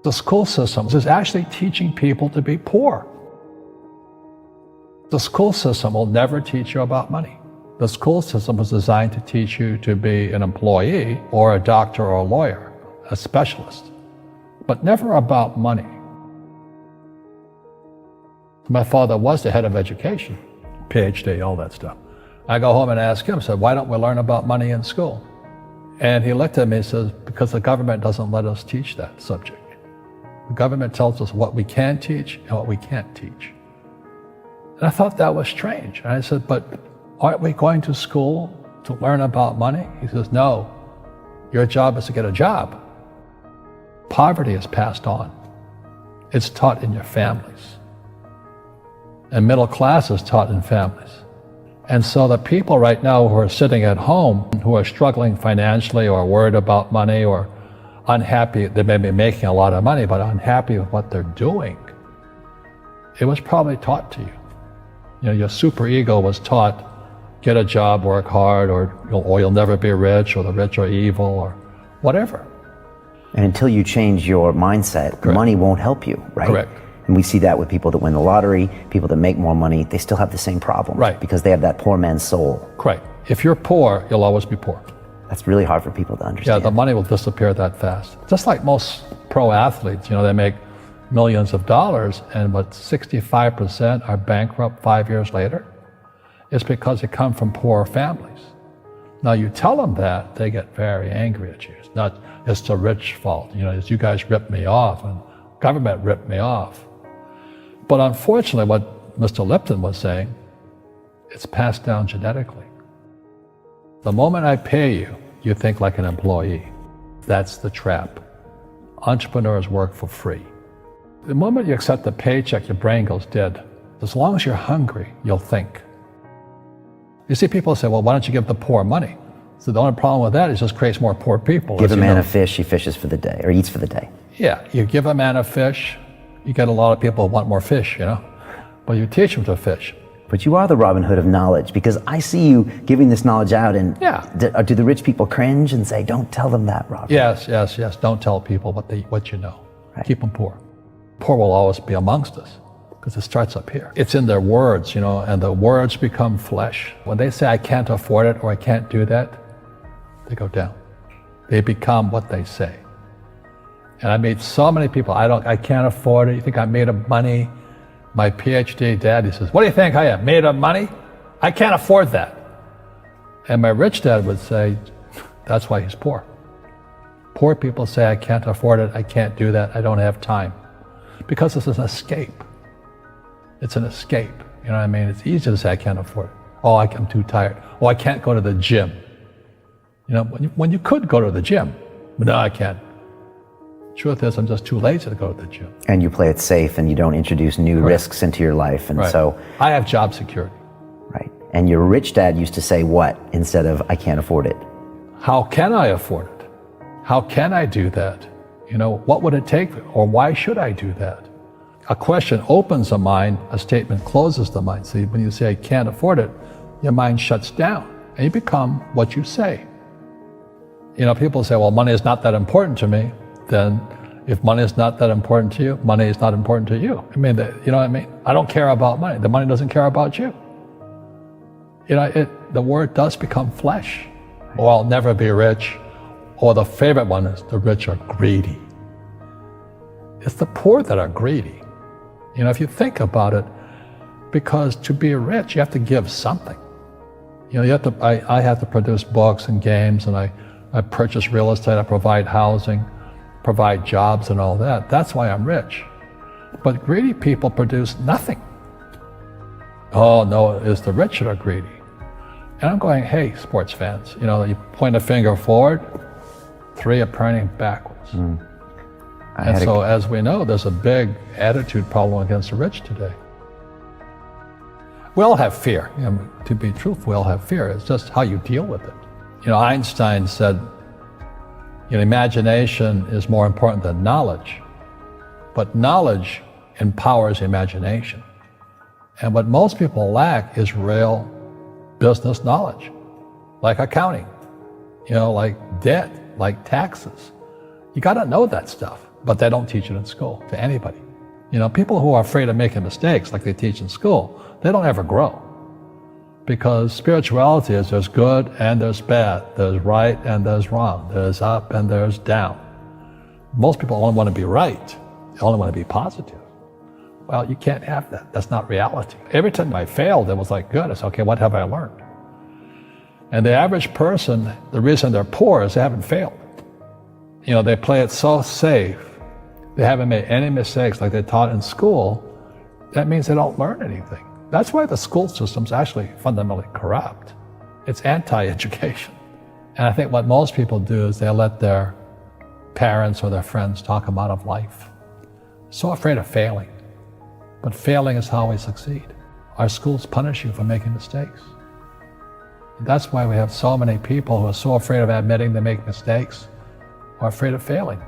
The school system is actually teaching people to be poor. The school system will never teach you about money. The school system was designed to teach you to be an employee or a doctor or a lawyer, a specialist, but never about money. My father was the head of education, PhD, all that stuff. I go home and ask him, I said, why don't we learn about money in school? And he looked at me and says, because the government doesn't let us teach that subject. The government tells us what we can teach and what we can't teach. And I thought that was strange. And I said, but aren't we going to school to learn about money? He says, no, your job is to get a job. Poverty is passed on. It's taught in your families. And middle class is taught in families. And so the people right now who are sitting at home, who are struggling financially or worried about money or unhappy, they may be making a lot of money, but unhappy with what they're doing, it was probably taught to you. You know, your superego was taught, get a job, work hard, or you'll never be rich, or the rich are evil, or whatever. And until you change your mindset, Correct. Money won't help you, right? Correct. And we see that with people that win the lottery, people that make more money, they still have the same problem. Right. Because they have that poor man's soul. Correct. If you're poor, you'll always be poor. That's really hard for people to understand. Yeah, the money will disappear that fast. Just like most pro athletes, they make millions of dollars, and but 65% are bankrupt 5 years later. It's because they come from poor families. Now you tell them that, they get very angry at you. It's not, it's the rich fault. It's you guys ripped me off and government ripped me off. But unfortunately, what Mr. Lipton was saying, it's passed down genetically. The moment I pay you, you think like an employee. That's the trap. Entrepreneurs work for free. The moment you accept the paycheck, your brain goes dead. As long as you're hungry, you'll think. You see people say, well, why don't you give the poor money? So the only problem with that is it just creates more poor people. Give a man a fish, he fishes for the day, or eats for the day. Yeah, you give a man a fish, you get a lot of people who want more fish, but you teach them to fish. But you are the Robin Hood of knowledge, because I see you giving this knowledge out, and do the rich people cringe and say, don't tell them that, Robin? Yes. Don't tell people what you know. Right. Keep them poor. Poor will always be amongst us, because it starts up here. It's in their words, and the words become flesh. When they say, I can't afford it, or I can't do that, they go down. They become what they say. And I meet so many people, I can't afford it. You think I'm made of money? My PhD dad, he says, what do you think I am, made of money? I can't afford that. And my rich dad would say, that's why he's poor. Poor people say, I can't afford it, I can't do that, I don't have time. Because it's an escape. It's an escape, you know what I mean? It's easy to say, I can't afford it. Oh, I'm too tired. Oh, I can't go to the gym. When you could go to the gym, but no, I can't. Truth is, I'm just too lazy to go to the gym. And you play it safe, and you don't introduce new risks into your life, and so... I have job security. Right. And your rich dad used to say what instead of, I can't afford it? How can I afford it? How can I do that? What would it take, or why should I do that? A question opens the mind, a statement closes the mind. See, when you say, I can't afford it, your mind shuts down, and you become what you say. People say, well, money is not that important to me. Then if money is not that important to you, money is not important to you. You know what I mean? I don't care about money. The money doesn't care about you. The word does become flesh. Or I'll never be rich. Or the favorite one is the rich are greedy. It's the poor that are greedy. If you think about it, because to be rich, you have to give something. I have to produce books and games, and I purchase real estate, I provide housing, provide jobs and all that. That's why I'm rich. But greedy people produce nothing. Oh no, it's the rich that are greedy. And I'm going, hey, sports fans, you point a finger forward, 3 are pointing backwards. And so as we know, there's a big attitude problem against the rich today. We all have fear. To be truthful, we all have fear. It's just how you deal with it. Einstein said, imagination is more important than knowledge, but knowledge empowers imagination. And what most people lack is real business knowledge, like accounting, like debt, like taxes. You got to know that stuff. but they don't teach it in school to anybody. People who are afraid of making mistakes like they teach in school, they don't ever grow. Because spirituality is there's good and there's bad, there's right and there's wrong, there's up and there's down. Most people only want to be right, they only want to be positive. Well, you can't have that. That's not reality. Every time I failed, it was like, good. It's okay, what have I learned? And the average person, the reason they're poor is they haven't failed. They play it so safe. They haven't made any mistakes like they taught in school. That means they don't learn anything. That's why the school system's actually fundamentally corrupt. It's anti-education. And I think what most people do is they let their parents or their friends talk them out of life. So afraid of failing. But failing is how we succeed. Our schools punish you for making mistakes. That's why we have so many people who are so afraid of admitting they make mistakes or afraid of failing.